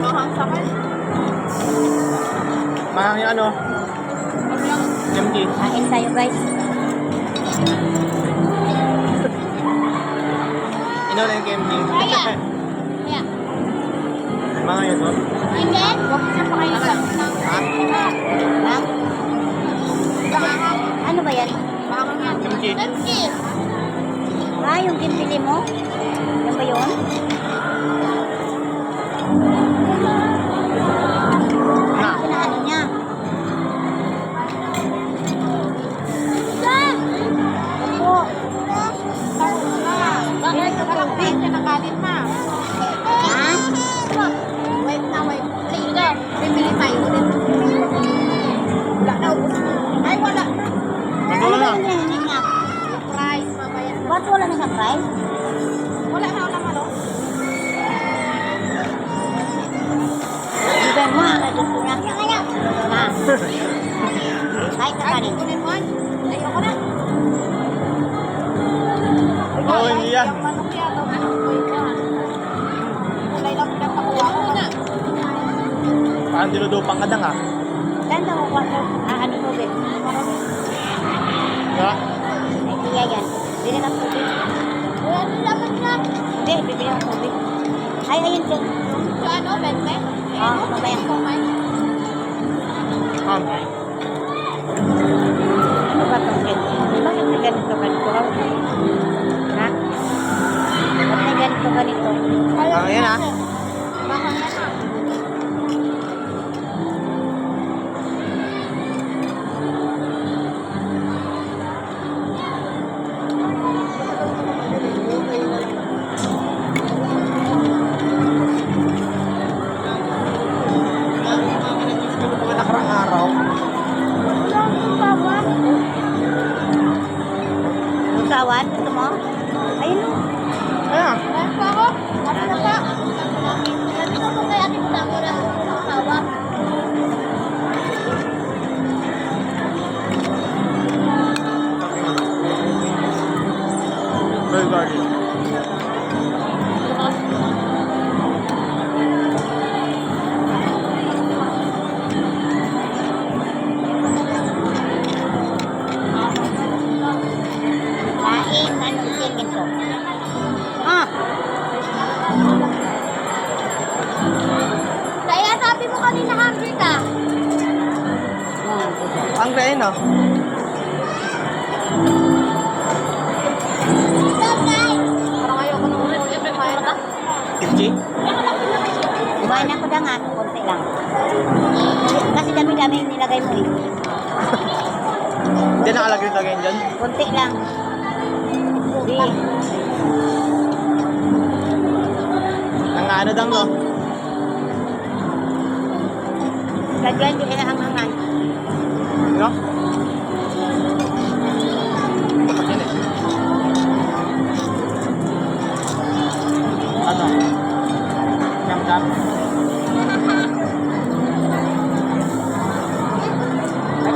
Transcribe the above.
Mahang sakit. Mahang yung ano? MD. Kain tayo guys. Ino na yung MD. Kaya. Kaya. Mahang yun, no? Hindi. Huwag niya pa kayo sa Ha? Ano ba yan? Mahang yan. Kimchi. Kimchi. Ah, yung gimpili mo? Yan ba yun? Na. Pinaano niya? Opo. Bakit? Parang wait ka na galit na. Ha? Wait na, wait. Sige, bibili tayo ulit. Wala na, ubus. Ay, wala. Ano Wala ba na. yung hinihingi niya? Price, mamaya na. Ba't wala na sa price? Wala na, wala na. Ibigay mo, nandun ko na. Ha? Kahit na Ay, kanin. kunin mo. Ayoko na. Oo, hindi yan. Yung manok yan, ang manok ko yun. Kulay lang pinapakuha ko na. Parang dinudupang ka dang, ah. Saan na kukuha ko? Ano mo, Ben? Ha? Ay, iya yan. Bili ng tubig. Wala na laman na. Hindi, bibili ng tubig. Ay, ayun dyan. So ano, bente? Mamaya. Ano ba itong ganito? Bakit may ganito? Ha? Ba't may ganito? Mahang yan, ah. Mahal yan ah. Mga nakarang araw. Usawan? Gusto mo? Ayun o. Ayan. Meron pa ako. Ano na pa? Ano ko kaya ating tamo na asawa? Very garden. Kain. Ano chicken to? Ah. Kaya sabi mo kanina hungry ka. Ang gain, ah. Parang ayoko nung ulit. Kaya ka? Kimchi? Kumain ako na nga. Konti lang. Kasi dami-dami yung nilagay mo eh. Hindi nakalagay yung tagayin dyan. Konti lang. Hindi. Ang ano dang, no? Lagyan din na hangangan. No? Bakit yan, eh? Ano? Yum-yum?